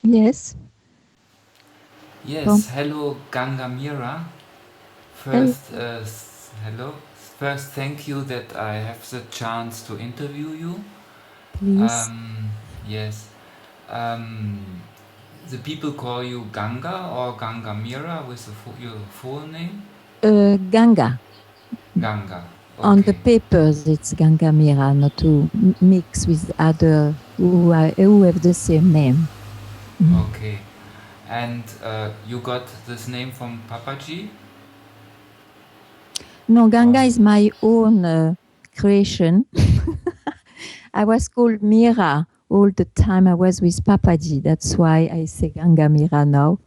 Yes. Yes, hello Ganga Mira. First, hello. First, thank you that I have the chance to interview you. Please. Yes. Um, the people call you Ganga or Ganga Mira with your full name? Ganga. Ganga. On the Okay. papers, it's Ganga Mira, not to mix with other who have the same name. Okay. And you got this name from Papaji? No, Ganga is my own creation. I was called Mira all the time I was with Papaji. That's why I say Ganga Mira now,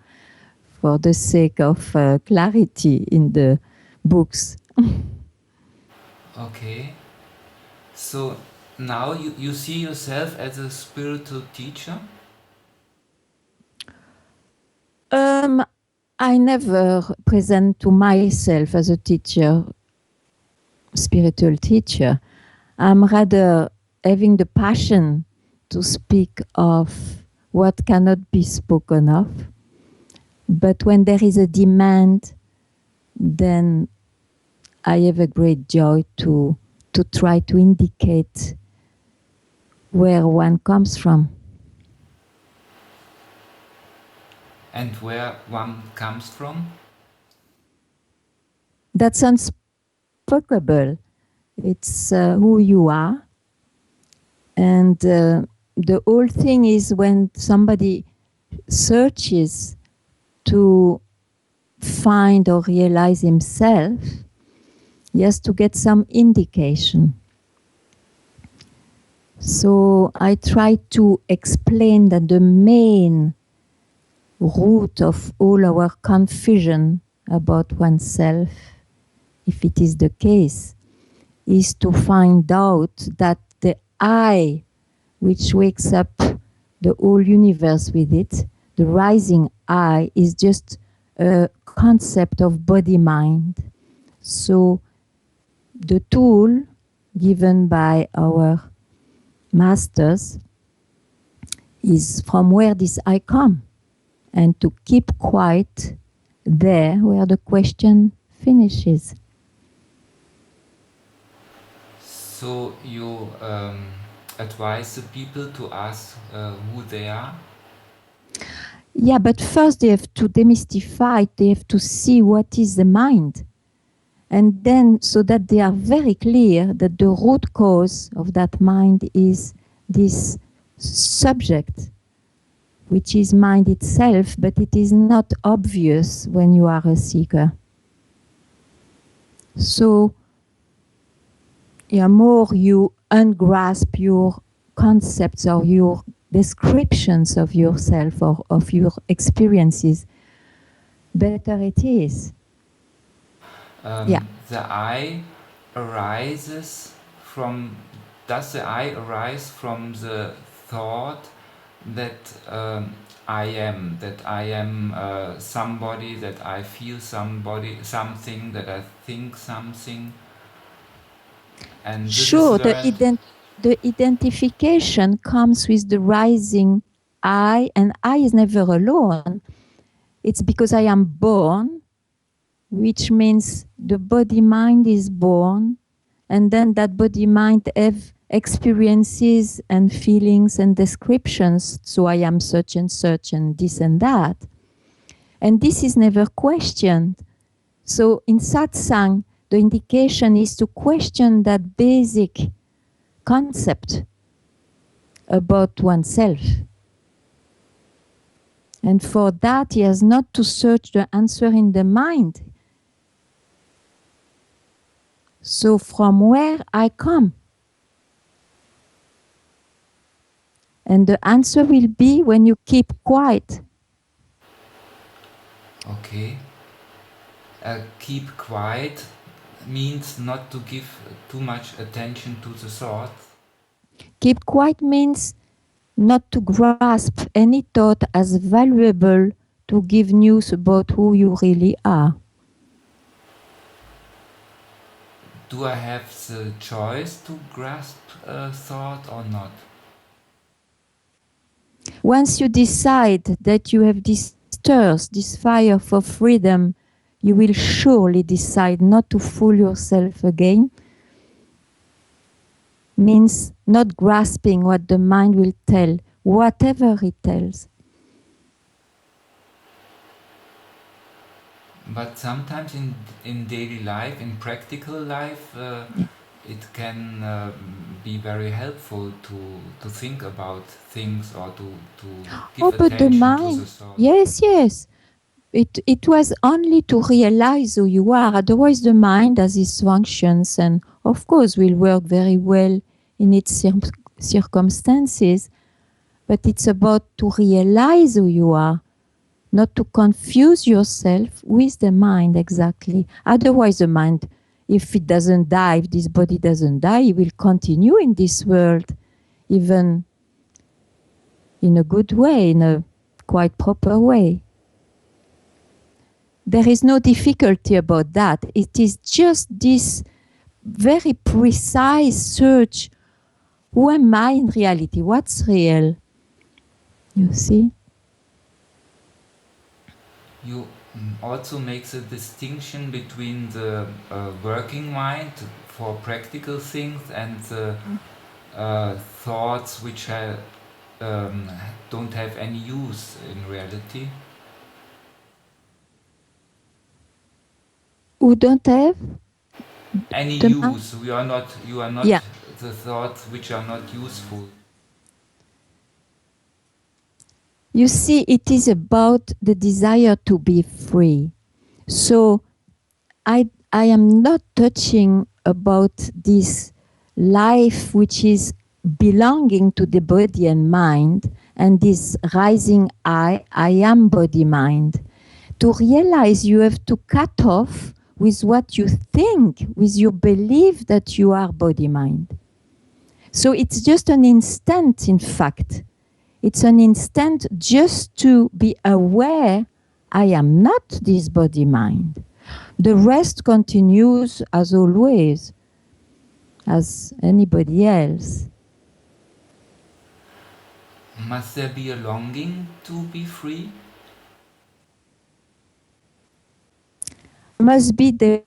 for the sake of clarity in the books. Okay. So now you see yourself as a spiritual teacher? I never present to myself as a teacher, spiritual teacher. I'm rather having the passion to speak of what cannot be spoken of. But when there is a demand, then I have a great joy to try to indicate where one comes from. And where one comes from? That's unspeakable. It's who you are. And the whole thing is when somebody searches to find or realize himself, he has to get some indication. So I try to explain that the main root of all our confusion about oneself, if it is the case, is to find out that the I, which wakes up the whole universe with it, the rising I, is just a concept of body-mind. So the tool given by our masters is from where this I come, and to keep quiet there where the question finishes. So you advise the people to ask who they are? Yeah, but first they have to demystify, they have to see what is the mind. And then, so that they are very clear that the root cause of that mind is this subject, which is mind itself, but it is not obvious when you are a seeker. So, yeah, more you ungrasp your concepts or your descriptions of yourself or of your experiences, better it is. Yeah. The I arises from, does the I arise from the thought that I am somebody, that I feel somebody, something, that I think something? And Sure, this is where the identification comes with the rising I, and I is never alone. It's because I am born, which means the body-mind is born, and then that body-mind have experiences and feelings and descriptions. So I am such and this and that. And this is never questioned. So in satsang, the indication is to question that basic concept about oneself. And for that, he has not to search the answer in the mind. So from where I come? And the answer will be when you keep quiet. okay. Keep quiet means not to give too much attention to the thoughts. Keep quiet means not to grasp any thought as valuable to give news about who you really are. Do I have the choice to grasp a thought or not? Once you decide that you have this thirst, this fire for freedom, you will surely decide not to fool yourself again. Means not grasping what the mind will tell, whatever it tells. But sometimes in daily life, in practical life, it can be very helpful to think about things or to give but the attention to mind, the thought. yes. It was only to realize who you are. Otherwise, the mind has its functions and, of course, will work very well in its circumstances. But it's about to realize who you are, not to confuse yourself with the mind exactly. Otherwise, the mind, if it doesn't die, if this body doesn't die, it will continue in this world, even in a good way, in a quite proper way. There is no difficulty about that. It is just this very precise search. Who am I in reality? What's real? You see? You also make the distinction between the working mind for practical things and the thoughts which don't have any use in reality. Who don't have Any the use. You are not Yeah. the thoughts which are not useful. You see, it is about the desire to be free. So I am not touching about this life which is belonging to the body and mind, and this rising I am body mind. To realize you have to cut off with what you think, with your belief that you are body mind. So it's just an instant, in fact. It's an instant just to be aware I am not this body mind. The rest continues as always, as anybody else. Must there be a longing to be free? Must be the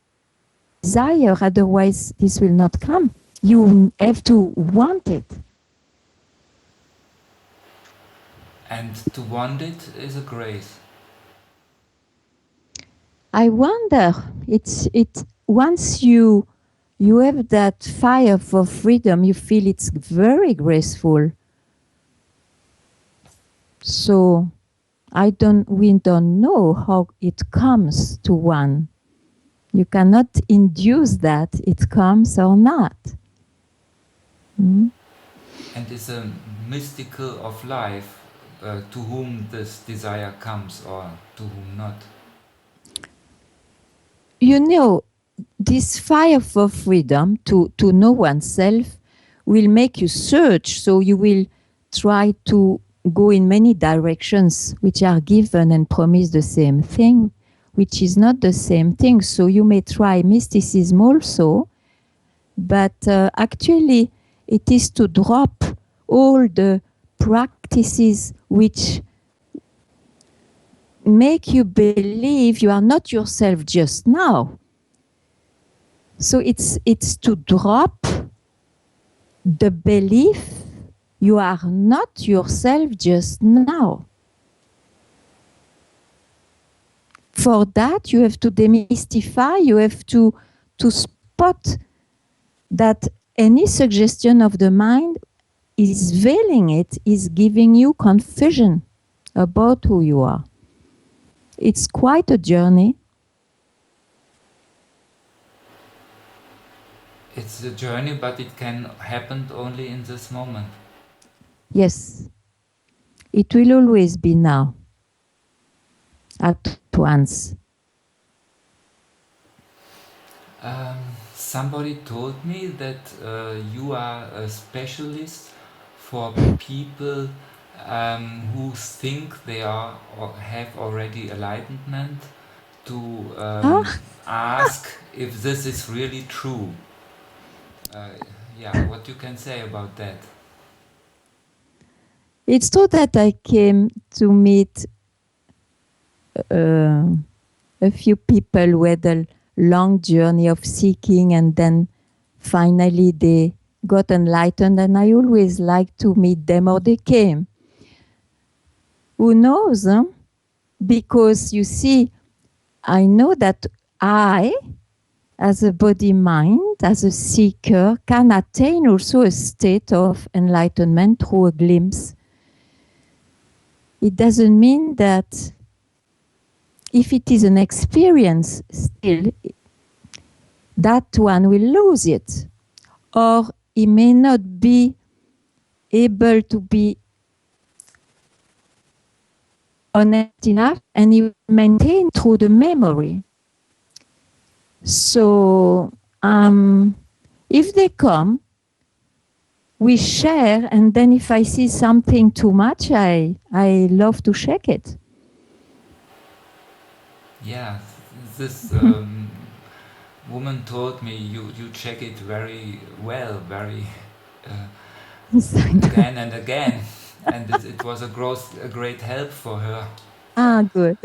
desire, otherwise this will not come. You have to want it. And to want it is a grace. I wonder, it's once you have that fire for freedom, you feel it's very graceful. So we don't know how it comes to one. You cannot induce that it comes or not. Mm? And is a mystical of life to whom this desire comes or to whom not. You know, this fire for freedom to know oneself will make you search. So you will try to go in many directions which are given and promise the same thing, which is not the same thing. So you may try mysticism also, but actually it is to drop all the practices which make you believe you are not yourself just now. So it's to drop the belief you are not yourself just now. For that, you have to demystify, you have to spot that any suggestion of the mind is veiling it, is giving you confusion about who you are. It's quite a journey. It's a journey, but it can happen only in this moment. Yes. It will always be now. At once. Somebody told me that you are a specialist for people who think they are or have already enlightenment to ask if this is really true. Yeah, what you can say about that? It's true that I came to meet a few people who had a long journey of seeking, and then finally they got enlightened, and I always like to meet them, or they came. Who knows? Huh? Because you see, I know that I, as a body-mind, as a seeker, can attain also a state of enlightenment through a glimpse. It doesn't mean that if it is an experience still, that one will lose it. Or he may not be able to be honest enough, and he will maintain through the memory. So if they come, we share, and then if I see something too much, I love to check it. Yeah, this woman told me you check it very well, very again and again, and it was a great help for her. Ah, good.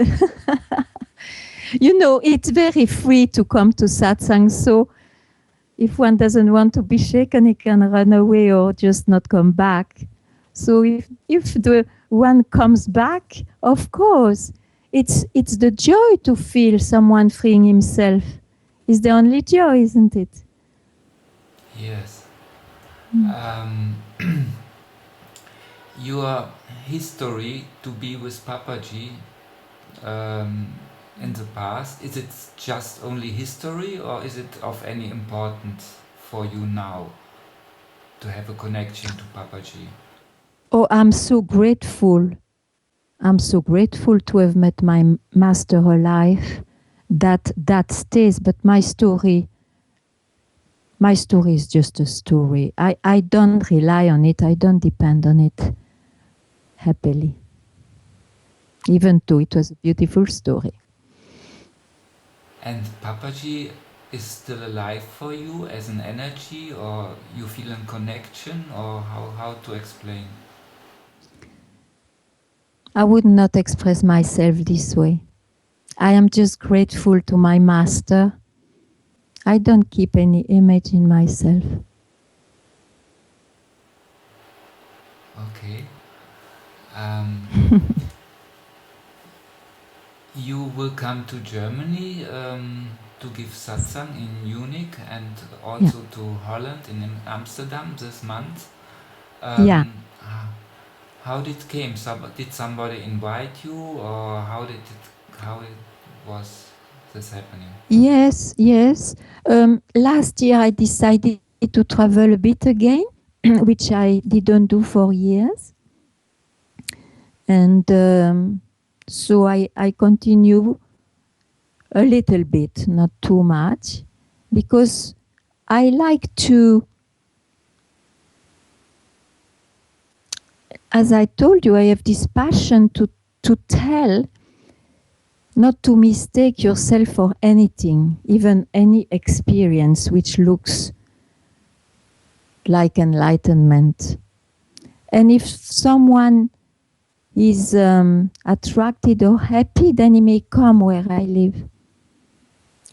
You know, it's very free to come to satsang, so if one doesn't want to be shaken, he can run away or just not come back. So if the one comes back, of course, it's the joy to feel someone freeing himself. Is the only joy, isn't it? Yes. Your history to be with Papaji in the past, is it just only history, or is it of any importance for you now to have a connection to Papaji? Oh, I'm so grateful. I'm so grateful to have met my master alive. That stays, but my story is just a story. I don't rely on it. I don't depend on it happily, even though it was a beautiful story. And Papaji is still alive for you as an energy, or you feel a connection, or how to explain? I would not express myself this way. I am just grateful to my master. I don't keep any image in myself. Okay. You will come to Germany to give satsang in Munich and also to Holland in Amsterdam this month. Yeah. How did it came? Did somebody invite you, or how was this happening? Yes. Last year I decided to travel a bit again, which I didn't do for years. And so I continue a little bit, not too much, because I like to, as I told you, I have this passion to tell, not to mistake yourself for anything, even any experience which looks like enlightenment. And if someone is attracted or happy, then he may come where I live,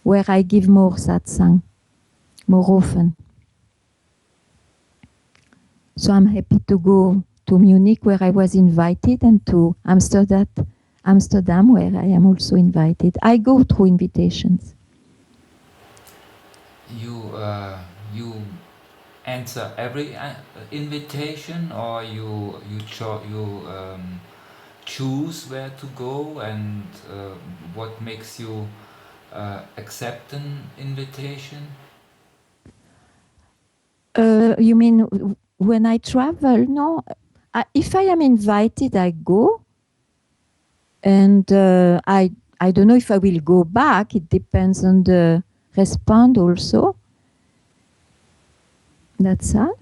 where I give more satsang, more often. So I'm happy to go to Munich, where I was invited, and to Amsterdam, where I am also invited. I go through invitations. You answer every invitation, or you choose where to go, and what makes you accept an invitation? You mean when I travel? No, if I am invited, I go, and I don't know if I will go back. It depends on the response also. That's all.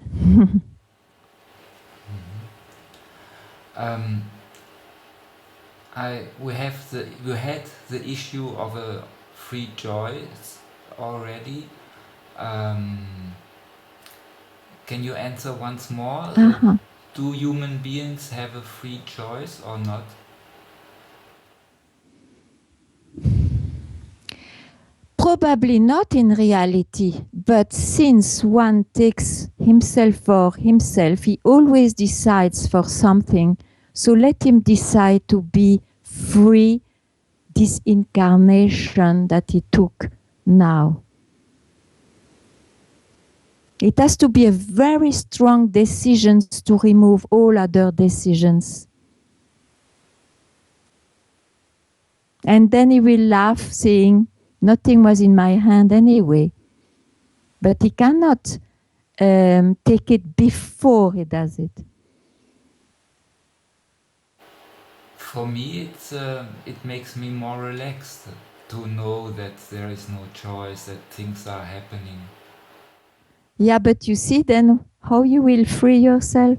Um, we had the issue of a free choice already. Can you answer once more? Uh-huh. Do human beings have a free choice or not? Probably not in reality, but since one takes himself for himself, he always decides for something. So let him decide to be free this incarnation that he took now. It has to be a very strong decision to remove all other decisions. And then he will laugh, saying, nothing was in my hand anyway. But he cannot take it before he does it. For me, it makes me more relaxed to know that there is no choice, that things are happening. Yeah, but you see then how you will free yourself?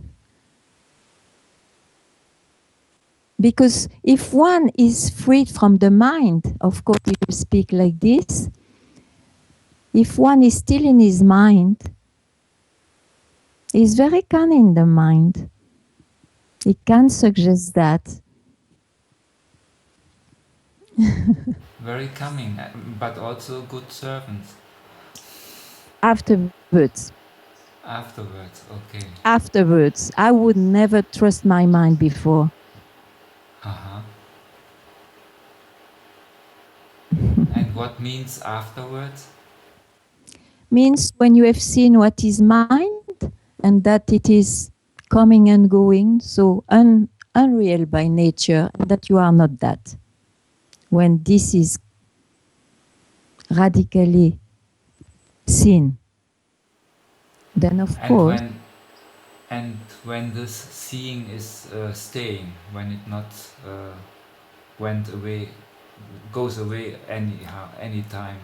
Because if one is freed from the mind, of course we will speak like this. If one is still in his mind, he's very cunning, the mind. He can suggest that. Very coming, but also good servants. Afterwards. Afterwards, okay. Afterwards. I would never trust my mind before. Uh-huh. And what means afterwards? Means when you have seen what is mind and that it is coming and going, so unreal by nature, and that you are not that. When this is radically seen, then of course. When this seeing is staying, when it not went away, goes away anytime.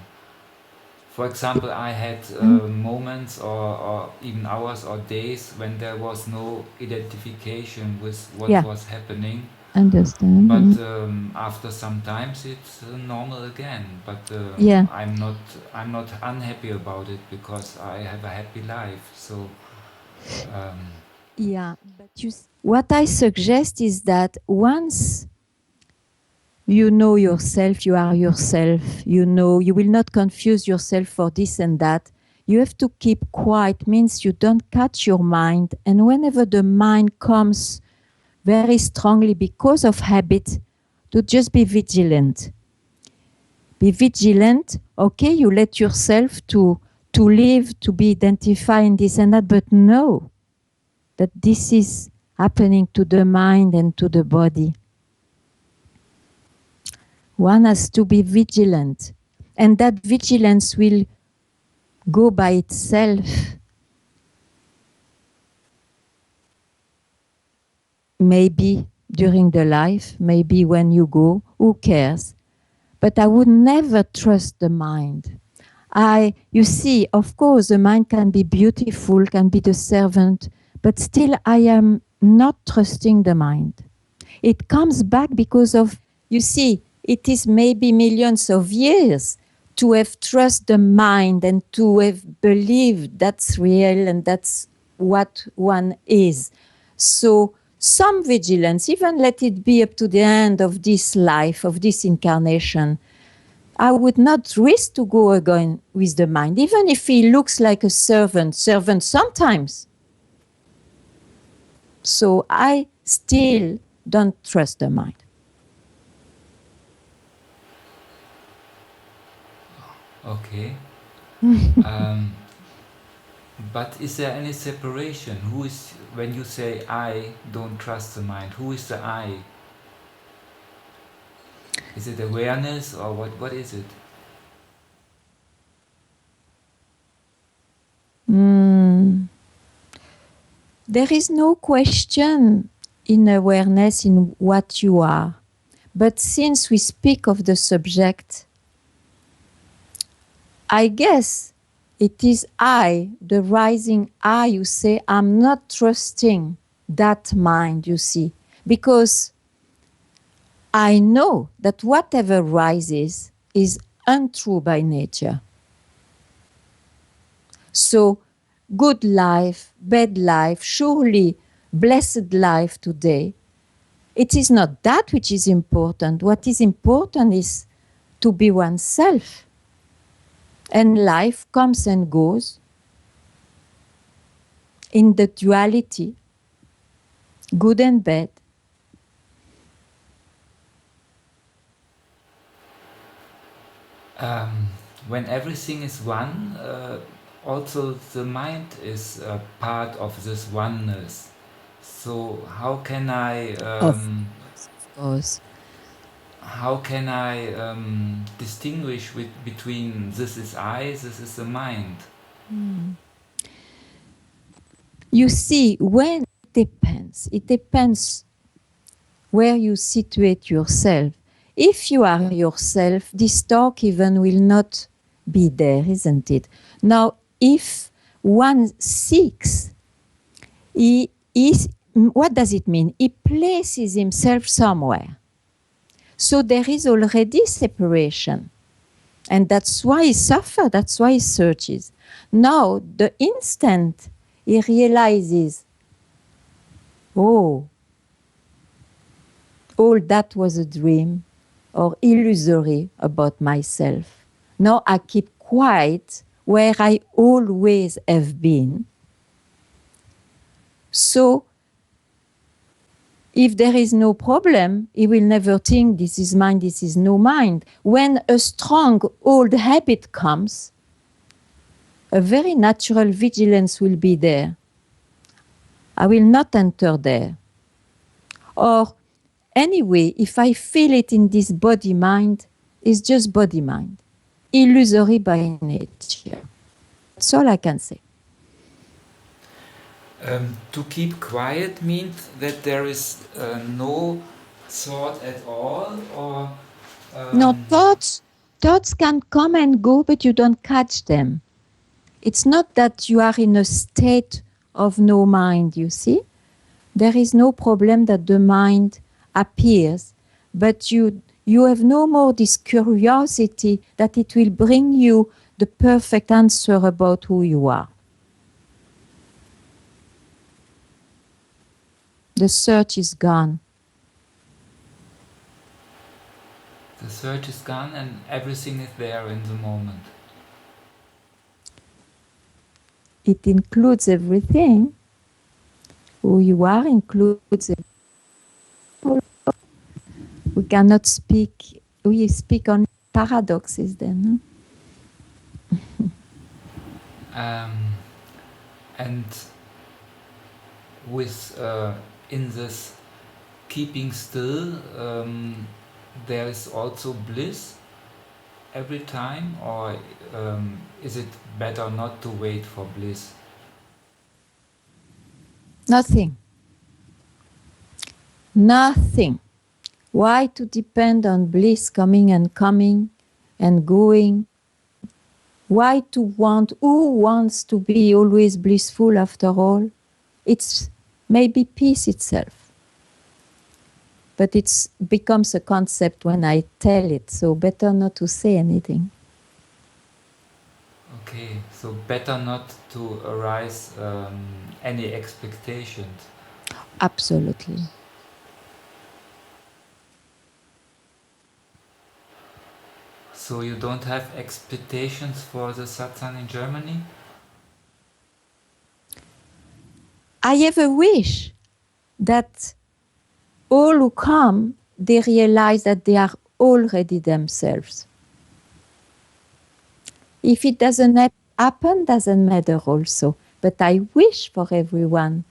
For example, I had moments or even hours or days when there was no identification with what was happening. Understand. But after some times it's normal again. But I'm not unhappy about it because I have a happy life. So yeah, but what I suggest is that once you know yourself, you are yourself, you know, you will not confuse yourself for this and that. You have to keep quiet, means you don't catch your mind. And whenever the mind comes very strongly because of habit, to just be vigilant. Be vigilant, okay, you let yourself to live, to be identified in this and that, but know that this is happening to the mind and to the body. One has to be vigilant, and that vigilance will go by itself. Maybe during the life, maybe when you go, who cares? But I would never trust the mind. You see, of course, the mind can be beautiful, can be the servant, but still I am not trusting the mind. It comes back because of, you see, it is maybe millions of years to have trust the mind and to have believed that's real and that's what one is. So some vigilance, even let it be up to the end of this life, of this incarnation, I would not risk to go again with the mind, even if he looks like a servant sometimes. So I still don't trust the mind. okay. But is there any separation? Who is, when you say I don't trust the mind, who is the I? Is it awareness or what is it? There is no question in awareness in what you are. But since we speak of the subject, I guess it is I, the rising I, you say, I'm not trusting that mind, you see. because I know that whatever rises is untrue by nature. So good life, bad life, surely blessed life today, it is not that which is important. What is important is to be oneself. And life comes and goes in the duality, good and bad. When everything is one, also the mind is a part of this oneness. So how can I Of course. distinguish between this is I, this is the mind? You see, when it depends where you situate yourself. If you are yourself, this talk even will not be there, isn't it? Now, if one seeks, what does it mean? He places himself somewhere. So there is already separation. And that's why he suffers, that's why he searches. Now, the instant he realizes, oh, all that was a dream or illusory about myself. Now I keep quiet where I always have been. So if there is no problem, he will never think this is mine, this is no mind. When a strong old habit comes, a very natural vigilance will be there. I will not enter there. Or anyway, if I feel it in this body-mind, it's just body-mind, illusory by nature. That's all I can say. To keep quiet means that there is no thought at all, or No, thoughts can come and go, but you don't catch them. It's not that you are in a state of no mind, you see. There is no problem that the mind appears, but you have no more this curiosity that it will bring you the perfect answer about who you are. The search is gone. the search is gone and everything is there in the moment. It includes everything. Who you are includes everything. We cannot speak, we speak on paradoxes then. And with in this keeping still, there is also bliss every time, or is it better not to wait for bliss? Nothing. Nothing. Why to depend on bliss coming and going? Why to want, who wants to be always blissful after all? It's maybe peace itself. But it becomes a concept when I tell it, so better not to say anything. Okay, so better not to arise any expectations. Absolutely. So you don't have expectations for the satsang in Germany? I have a wish that all who come, they realize that they are already themselves. If it doesn't happen, doesn't matter also. But I wish for everyone.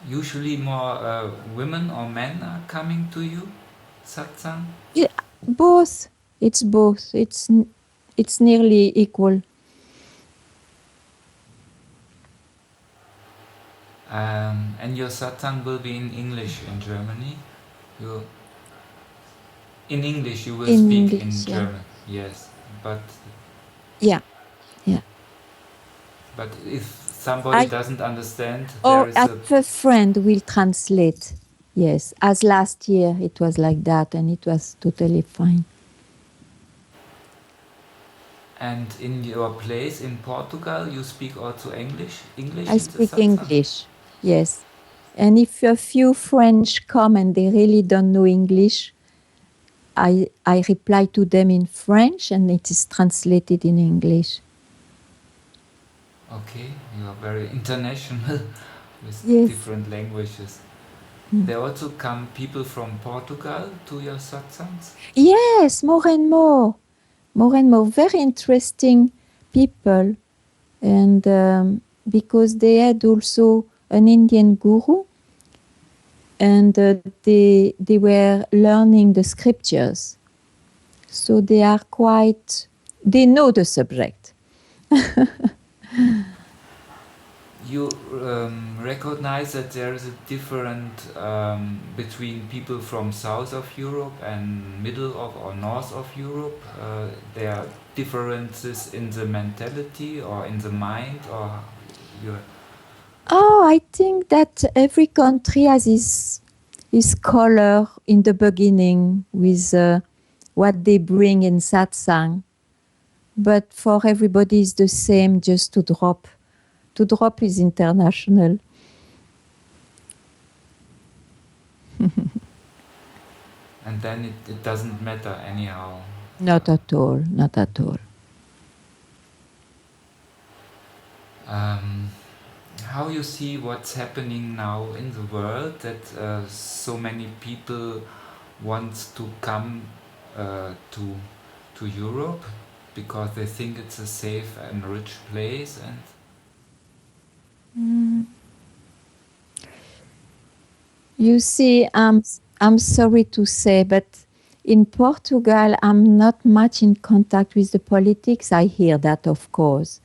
Usually more women or men are coming to you, satsang? Yeah, both. It's both. It's nearly equal. And your satsang will be in English in Germany? In English you will In speak English, in yeah. German, yes. But Yeah. but if somebody doesn't understand, Or there is I have a friend will translate. Yes, as last year it was like that, and it was totally fine. And in your place in Portugal, you speak also English? English I in the speak satsang? English. Yes. And if a few French come and they really don't know English, I reply to them in French and it is translated in English. Okay, you are very international with Yes. different languages. There also come people from Portugal to your satsangs? Yes, more and more. More and more. Very interesting people. And because they had also an Indian guru, and they were learning the scriptures. So they are they know the subject. You recognize that there is a different between people from south of Europe and middle of or north of Europe. There are differences in the mentality or in the mind, or you. Oh, I think that every country has its color in the beginning with what they bring in satsang. But for everybody is the same, just to drop. To drop is international. And then it doesn't matter anyhow. Not at all, not at all. Um, how you see what's happening now in the world, that so many people wants to come to Europe because they think it's a safe and rich place, and You see, I'm sorry to say, but in Portugal, I'm not much in contact with the politics. I hear that, of course.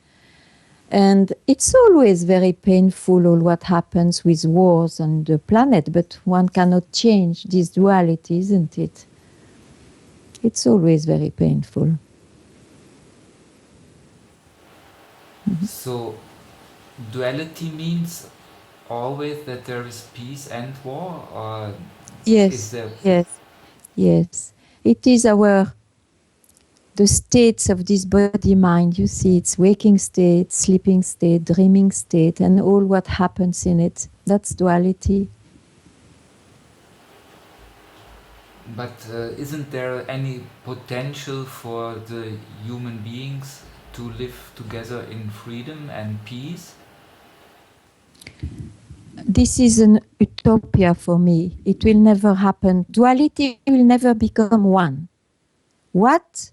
And it's always very painful, all what happens with wars on the planet, but one cannot change this duality, isn't it? It's always very painful. so duality means always that there is peace and war, or is Yes, there? yes, yes. It is the states of this body mind. You see, it's waking state, sleeping state, dreaming state, and all what happens in it. That's duality. But isn't there any potential for the human beings to live together in freedom and peace? This is an utopia for me. It will never happen. Duality will never become one. What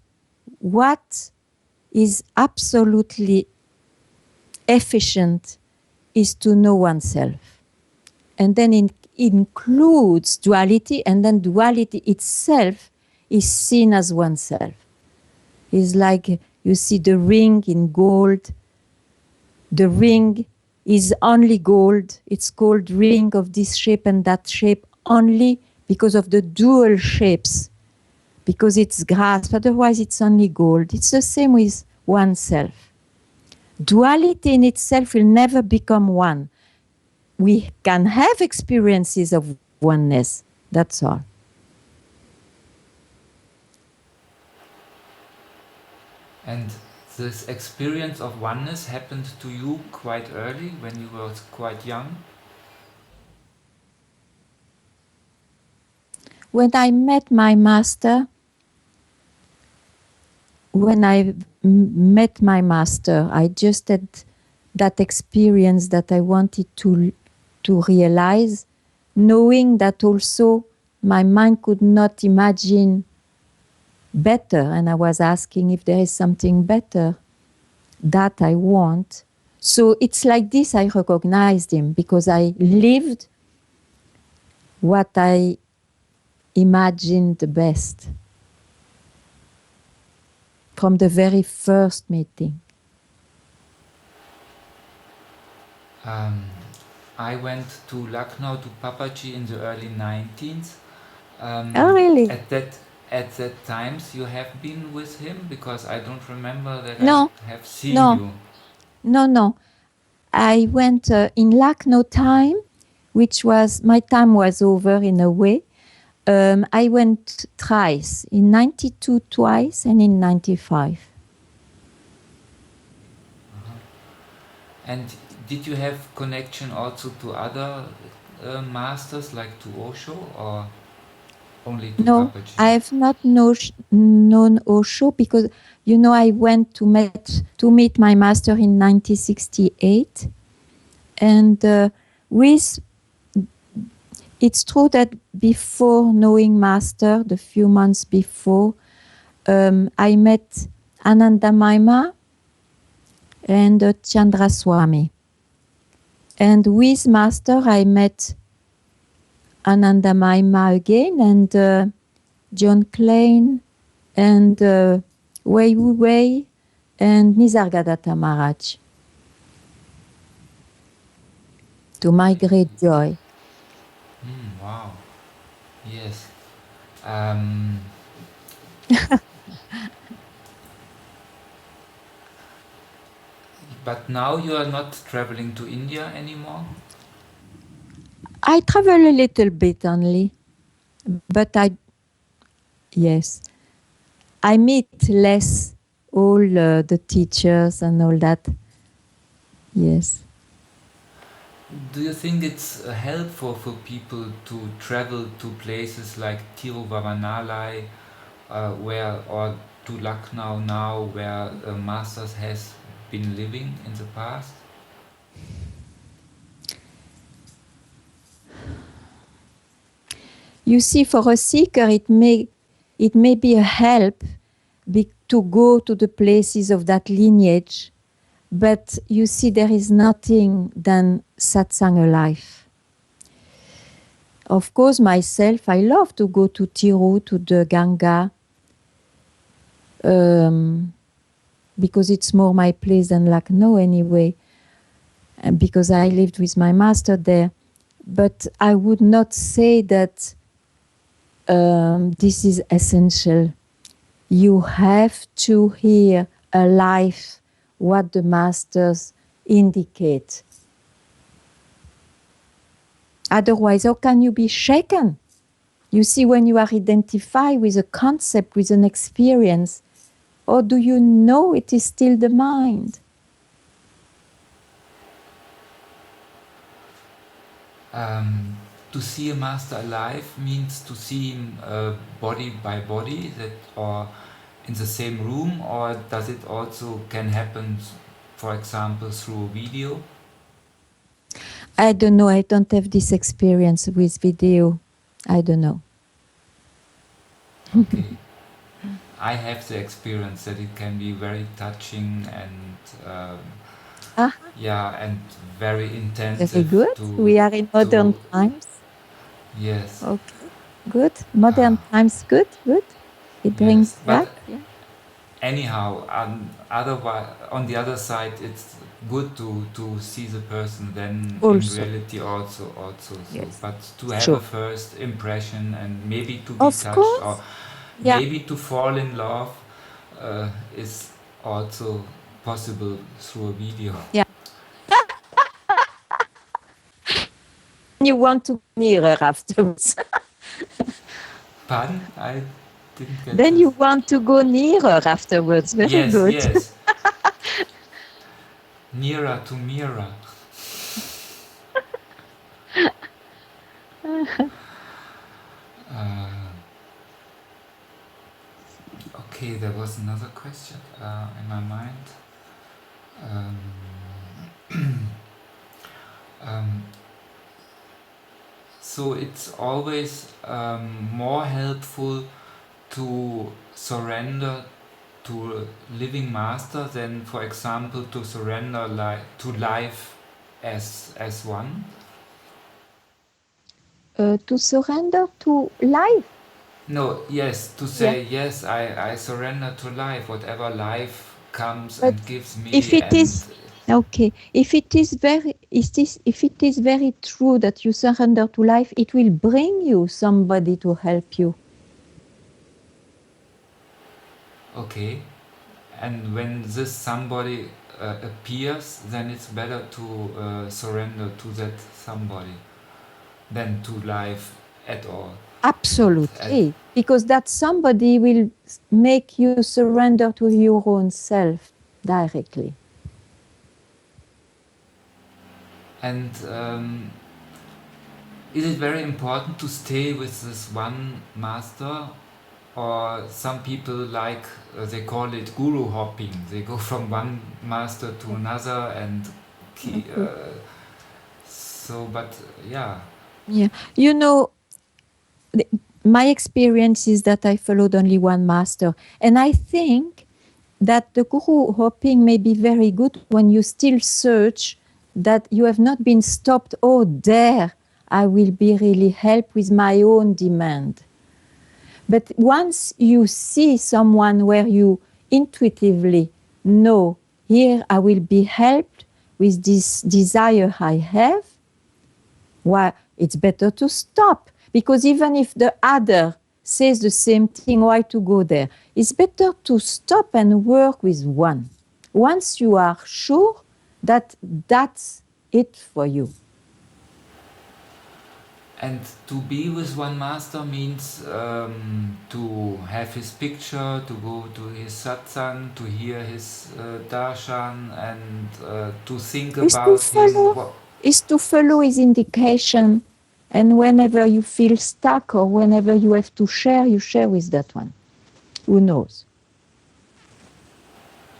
is absolutely efficient is to know oneself. And then it includes duality, and then duality itself is seen as oneself. It's like you see the ring in gold. The ring is only gold. It's called ring of this shape and that shape only because of the dual shapes, because it's grasp. Otherwise, it's only gold. It's the same with oneself. Duality in itself will never become one. We can have experiences of oneness. That's all. And this experience of oneness happened to you quite early, when you were quite young? When I met my master, I just had that experience that I wanted to realize, knowing that also my mind could not imagine better, and I was asking if there is something better that I want. So it's like this, I recognized him because I lived what I imagined the best from the very first meeting. I went to Lucknow to Papaji in the early 19th. Oh, really? At that times you have been with him, because I don't remember that No, I have seen no, you. no. I went in Lucknow time, which was, my time was over in a way. I went thrice, in 92 twice and in 95. And did you have connection also to other masters, like to Osho, or only to No, Papaji? I have not known Osho because, I went to meet my master in 1968. And it's true that before knowing master, the few months before, I met Ananda Maima and Chandra Swami. And with master, I met Ananda Maima again and John Klein and Wei Wu Wei and Nisargadatta Maharaj. To my great joy. Wow. Yes. But now you are not traveling to India anymore? I travel a little bit only, but yes, I meet less all the teachers and all that. Yes. Do you think it's helpful for people to travel to places like Tiruvannamalai, or to Lucknow now, where masters has been living in the past? You see, for a seeker, it may be a help to go to the places of that lineage, but you see, there is nothing than satsang alive. Of course, myself, I love to go to Tiru, to the Ganga, because it's more my place than Lucknow anyway, and because I lived with my master there. But I would not say that this is essential. You have to hear alive what the masters indicate. Otherwise, how can you be shaken? You see, when you are identified with a concept, with an experience, or do you know it is still the mind? To see a master alive means to see him body by body, or in the same room, or does it also can happen, for example, through a video? I don't know. I don't have this experience with video. I don't know. Okay. I have the experience that it can be very touching and and very intensive. Very good. We are in modern times. Yes. Okay, good. Modern times, good. It brings back. Yeah. Anyhow, otherwise, on the other side, it's good to see the person then Also. in reality also. Yes. So, but to have a first impression and maybe to be of touched, course. or maybe to fall in love is also possible through a video. Yeah. You want to mirror afterwards. Pardon? I didn't get Then this. you want to go nearer afterwards. Very good. Yes. Nearer to Mira. Okay, there was another question in my mind. So it's always more helpful to surrender to a living master than, for example, to surrender to life as one. To surrender to life. No, yes, to say yes, I surrender to life, whatever life comes and gives me. If it is okay, if it is very true that you surrender to life, it will bring you somebody to help you. Okay, And when this somebody appears, then it's better to surrender to that somebody than to life at all. Absolutely, because that somebody will make you surrender to your own self directly. And is it very important to stay with this one master? Or some people like, they call it guru hopping. They go from one master to another and so, but yeah. Yeah, you know, my experience is that I followed only one master. And I think that the guru hopping may be very good when you still search, that you have not been stopped. Oh, there, I will be really helped with my own demand. But once you see someone where you intuitively know, here I will be helped with this desire I have, well, it's better to stop. Because even if the other says the same thing, why to go there? It's better to stop and work with one. Once you are sure that that's it for you. And to be with one master means to have his picture, to go to his satsang, to hear his darshan, and to think about him. Is to follow his indication, and whenever you feel stuck or whenever you have to share, you share with that one. Who knows?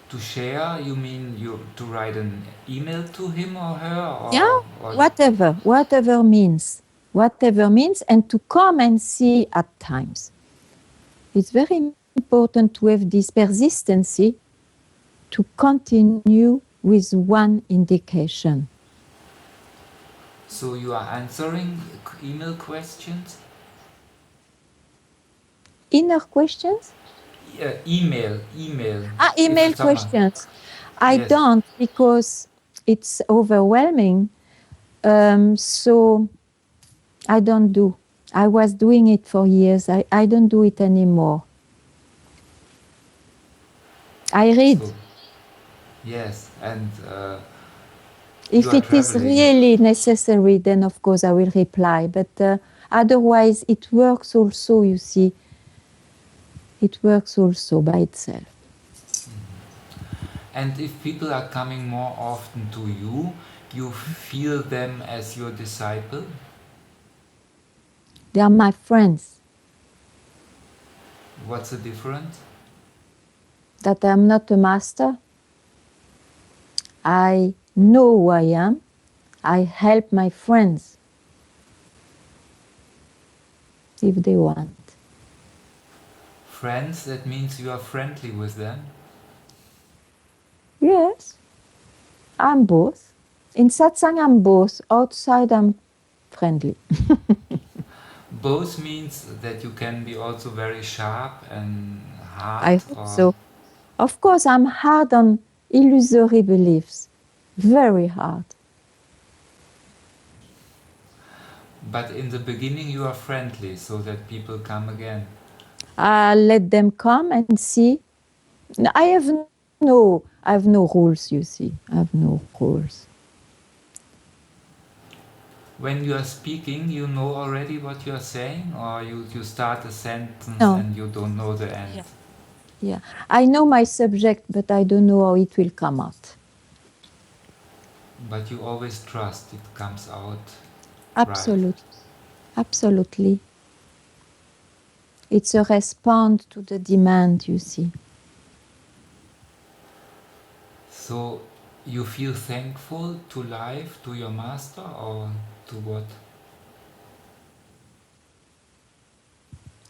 To share, you mean you to write an email to him or her? Or, Yeah, or whatever means, and to come and see at times. It's very important to have this persistency to continue with one indication. So you are answering email questions? Inner questions? Email. Email questions. I Yes. don't, because it's overwhelming. So I don't do. I was doing it for years. I don't do it anymore. I read. So, yes, and If it is really necessary, then of course I will reply. But otherwise, it works also, you see. It works also by itself. And if people are coming more often to you, you feel them as your disciple? They are my friends. What's the difference? That I am not a master. I know who I am. I help my friends if they want. Friends, that means you are friendly with them? Yes, I'm both. In satsang, I'm both. Outside, I'm friendly. Both means that you can be also very sharp and hard? I hope so. Of course, I'm hard on illusory beliefs. Very hard. But in the beginning you are friendly, so that people come again. Let them come and see. I have no rules, you see. I have no rules. When you are speaking, you know already what you are saying, or you start a sentence No. and you don't know the end? Yeah. I know my subject, but I don't know how it will come out. But you always trust it comes out. Absolutely. Right. Absolutely. It's a response to the demand, you see. So you feel thankful to life, to your master, or to what?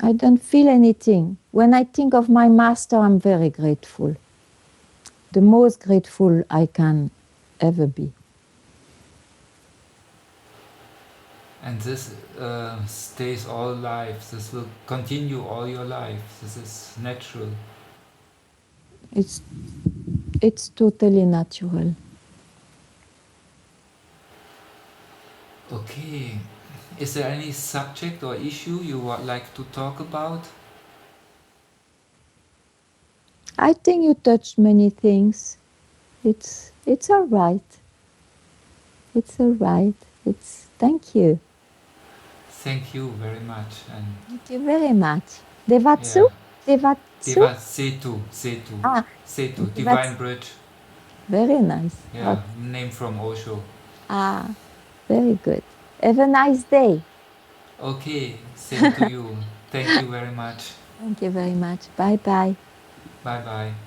I don't feel anything. When I think of my master, I'm very grateful. The most grateful I can ever be. And this stays all life. This will continue all your life. This is natural. It's totally natural. Okay. Is there any subject or issue you would like to talk about? I think you touched many things. It's all right. It's all right. It's thank you. Thank you very much. And Thank you very much. Devatsu? yeah, Devatsu? Devasetu, Ah, Setu, Divine Devatsu. Bridge. Very nice. Yeah, name from Osho. Ah, very good. Have a nice day. Okay, same to you. Thank you very much. Thank you very much. Bye bye. Bye bye.